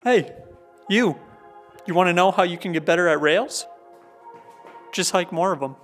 Hey, you want to know how you can get better at rails? Just hike more of them.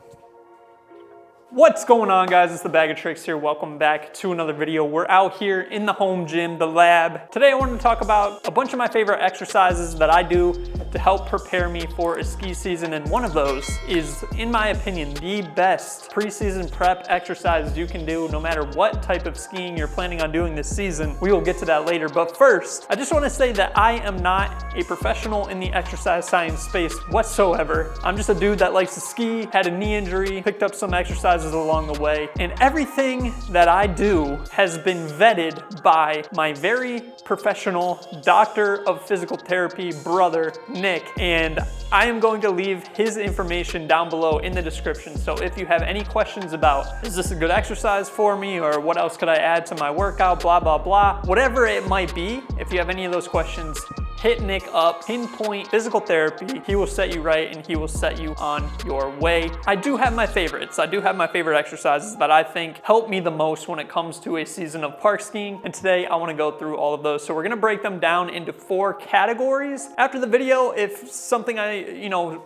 What's going on, guys? It's the Bag of Tricks here. Welcome back to another video. We're out here in the home gym, the lab. Today I wanted to talk about a bunch of my favorite exercises that I do to help prepare me for a ski season, and one of those is, in my opinion, the best preseason prep exercise you can do no matter what type of skiing you're planning on doing this season. We will get to that later, but first, I just want to say that I am not a professional in the exercise science space whatsoever. I'm just a dude that likes to ski, had a knee injury, picked up some exercises along the way, and everything that I do has been vetted by my very professional doctor of physical therapy brother, Nick, and I am going to leave his information down below in the description. So if you have any questions about, is this a good exercise for me, or what else could I add to my workout, blah, blah, blah, whatever it might be, if you have any of those questions, hit Nick up, Pinpoint Physical Therapy. He will set you right and he will set you on your way. I do have my favorites. I do have my favorite exercises that I think help me the most when it comes to a season of park skiing. And today I want to go through all of those. So we're going to break them down into 4 categories. After the video, if something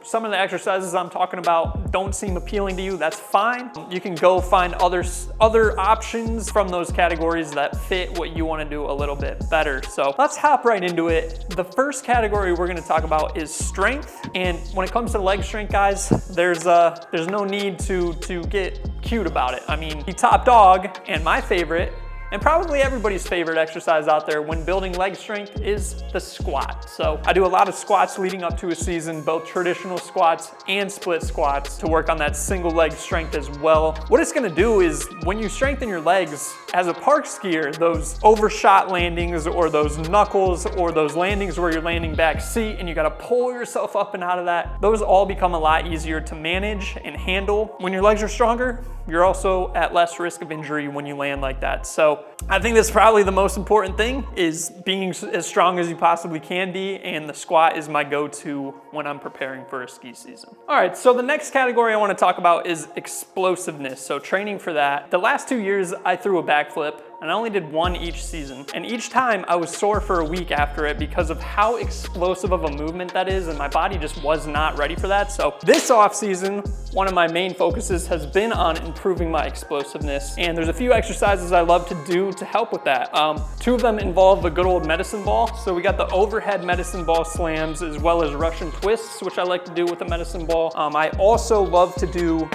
some of the exercises I'm talking about don't seem appealing to you, that's fine. You can go find other options from those categories that fit what you want to do a little bit better. So let's hop right into it. The first category we're going to talk about is strength, and when it comes to leg strength, guys, there's no need to get cute about it. I mean, the top dog and my favorite, and probably everybody's favorite exercise out there when building leg strength, is the squat. So I do a lot of squats leading up to a season, both traditional squats and split squats, to work on that single leg strength as well. What it's gonna do is, when you strengthen your legs as a park skier, those overshot landings or those knuckles or those landings where you're landing back seat and you gotta pull yourself up and out of that, those all become a lot easier to manage and handle. When your legs are stronger, you're also at less risk of injury when you land like that. So I think that's probably the most important thing, is being as strong as you possibly can be, and the squat is my go-to when I'm preparing for a ski season. All right, so the next category I want to talk about is explosiveness, so training for that. The last 2 years I threw a backflip, and I only did one each season. And each time I was sore for a week after it because of how explosive of a movement that is, and my body just was not ready for that. So this off season, one of my main focuses has been on improving my explosiveness. And there's a few exercises I love to do to help with that. 2 of them involve the good old medicine ball. So we got the overhead medicine ball slams, as well as Russian twists, which I like to do with the medicine ball. I also love to do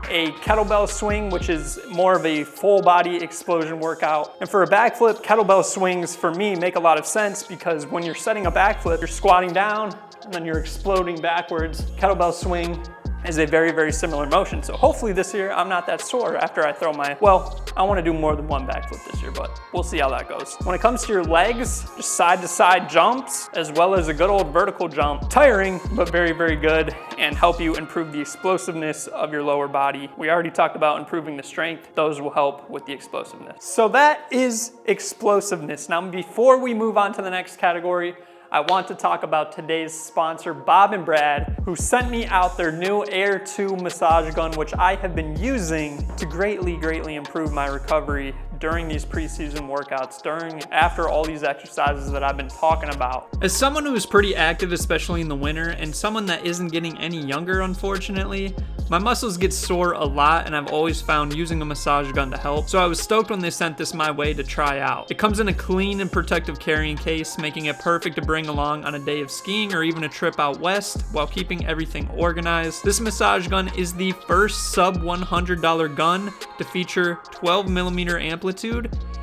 a kettlebell swing, which is more of a full body explosion workout. And for a backflip, kettlebell swings for me make a lot of sense, because when you're setting a backflip, you're squatting down and then you're exploding backwards. Kettlebell swing is a very, very similar motion. So hopefully this year I'm not that sore after I throw my, well, I want to do more than one backflip this year, but we'll see how that goes. When it comes to your legs, just side to side jumps, as well as a good old vertical jump. Tiring, but very, very good, and help you improve the explosiveness of your lower body. We already talked about improving the strength. Those will help with the explosiveness. So that is explosiveness. Now, before we move on to the next category, I want to talk about today's sponsor, Bob and Brad, who sent me out their new Air 2 massage gun, which I have been using to greatly, greatly improve my recovery during these preseason workouts, after all these exercises that I've been talking about. As someone who is pretty active, especially in the winter, and someone that isn't getting any younger, unfortunately, my muscles get sore a lot, and I've always found using a massage gun to help. So I was stoked when they sent this my way to try out. It comes in a clean and protective carrying case, making it perfect to bring along on a day of skiing or even a trip out west while keeping everything organized. This massage gun is the first sub $100 gun to feature 12mm amplitude.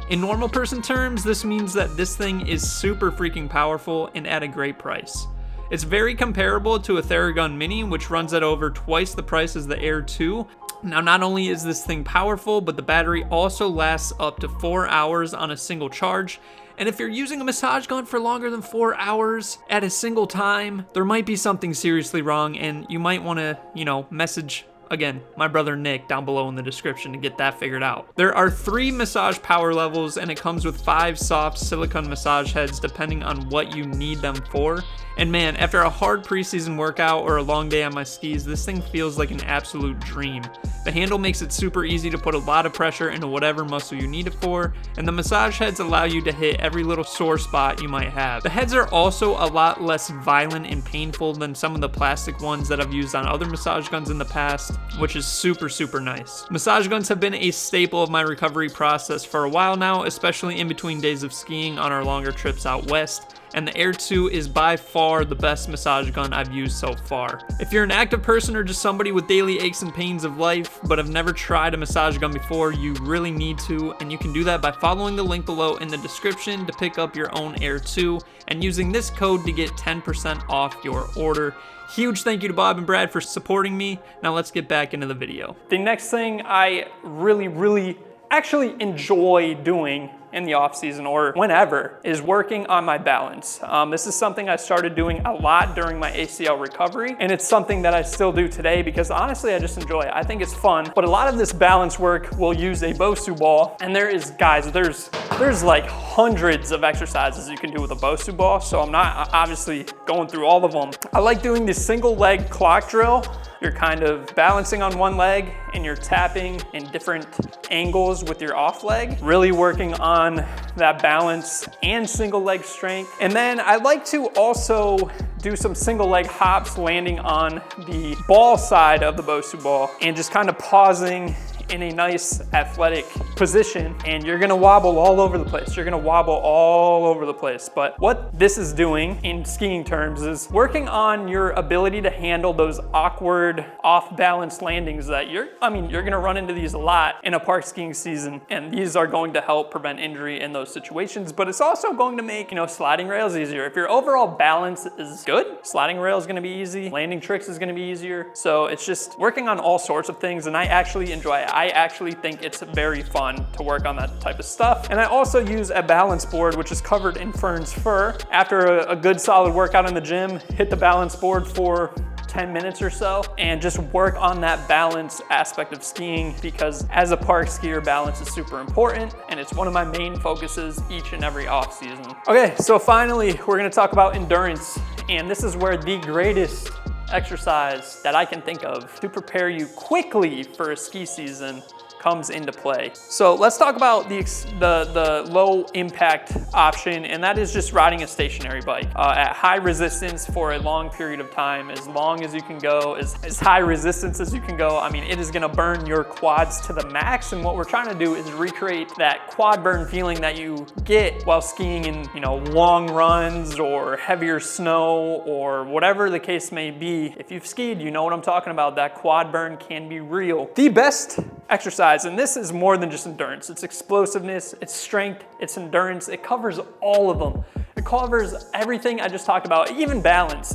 In normal person terms, this means that this thing is super freaking powerful and at a great price. It's very comparable to a Theragun Mini, which runs at over twice the price as the Air 2. Now, not only is this thing powerful, but the battery also lasts up to 4 hours on a single charge. And if you're using a massage gun for longer than 4 hours at a single time, there might be something seriously wrong, and you might want to, message again, my brother Nick down below in the description to get that figured out. There are 3 massage power levels, and it comes with 5 soft silicone massage heads depending on what you need them for. And man, after a hard preseason workout or a long day on my skis, this thing feels like an absolute dream. The handle makes it super easy to put a lot of pressure into whatever muscle you need it for, and the massage heads allow you to hit every little sore spot you might have. The heads are also a lot less violent and painful than some of the plastic ones that I've used on other massage guns in the past, which is super nice. Massage guns have been a staple of my recovery process for a while now, especially in between days of skiing on our longer trips out west. And the Air 2 is by far the best massage gun I've used so far. If you're an active person or just somebody with daily aches and pains of life, but have never tried a massage gun before, you really need to, and you can do that by following the link below in the description to pick up your own Air 2, and using this code to get 10% off your order. Huge thank you to Bob and Brad for supporting me. Now let's get back into the video. The next thing I really actually enjoy doing in the off season or whenever is working on my balance. This is something I started doing a lot during my ACL recovery, and it's something that I still do today because honestly I just enjoy it. I think it's fun, but a lot of this balance work will use a Bosu ball, and there's like hundreds of exercises you can do with a Bosu ball, so I'm not obviously going through all of them. I like doing this single leg clock drill. You're kind of balancing on one leg and you're tapping in different angles with your off leg, really working on that balance and single leg strength. And then I like to also do some single leg hops landing on the ball side of the Bosu ball and just kind of pausing in a nice athletic position, and you're gonna wobble all over the place. You're gonna wobble all over the place. But what this is doing in skiing terms is working on your ability to handle those awkward off-balance landings that you're gonna run into these a lot in a park skiing season, and these are going to help prevent injury in those situations, but it's also going to make, sliding rails easier. If your overall balance is good, sliding rail is gonna be easy, landing tricks is gonna be easier. So it's just working on all sorts of things, and I actually enjoy it. I actually think it's very fun to work on that type of stuff. And I also use a balance board, which is covered in Fern's fur. After a good solid workout in the gym, hit the balance board for 10 minutes or so and just work on that balance aspect of skiing, because as a park skier, balance is super important, and it's one of my main focuses each and every off season. Okay, so finally, we're gonna talk about endurance, and this is where the greatest exercise that I can think of to prepare you quickly for a ski season comes into play. So let's talk about the low impact option, and that is just riding a stationary bike at high resistance for a long period of time, as long as you can go, as high resistance as you can go. I mean, it is gonna burn your quads to the max, and what we're trying to do is recreate that quad burn feeling that you get while skiing in, long runs or heavier snow or whatever the case may be. If you've skied, you know what I'm talking about. That quad burn can be real. The best exercise, and this is more than just endurance, it's explosiveness, it's strength, it's endurance, it covers all of them. It covers everything I just talked about, even balance.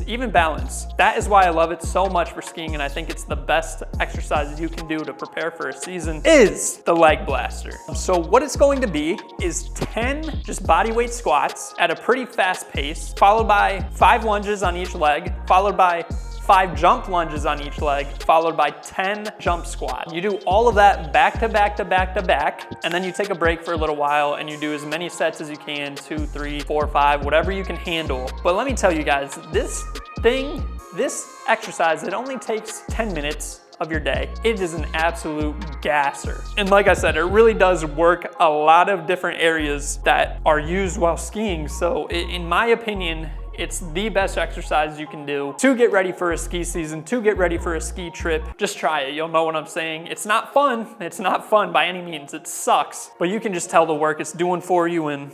That is why I love it so much for skiing, and I think it's the best exercise you can do to prepare for a season is the leg blaster. So what it's going to be is 10 just body weight squats at a pretty fast pace, followed by 5 lunges on each leg, followed by 5 jump lunges on each leg, followed by 10 jump squats. You do all of that back to back to back to back, and then you take a break for a little while and you do as many sets as you can, 2, 3, 4, 5, whatever you can handle. But let me tell you guys, this exercise, it only takes 10 minutes of your day. It is an absolute gasser. And like I said, it really does work a lot of different areas that are used while skiing. So in my opinion, it's the best exercise you can do to get ready for a ski season, to get ready for a ski trip. Just try it, you'll know what I'm saying. It's not fun by any means, it sucks. But you can just tell the work it's doing for you, and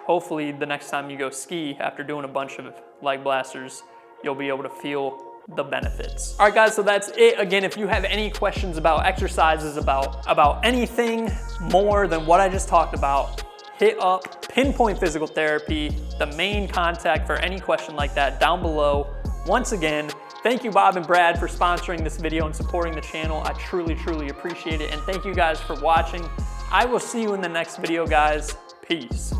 hopefully the next time you go ski after doing a bunch of leg blasters, you'll be able to feel the benefits. All right guys, so that's it. Again, if you have any questions about exercises, about anything more than what I just talked about, hit up Pinpoint Physical Therapy, the main contact for any question like that down below. Once again, thank you Bob and Brad for sponsoring this video and supporting the channel. I truly appreciate it, and thank you guys for watching. I will see you in the next video, guys. Peace.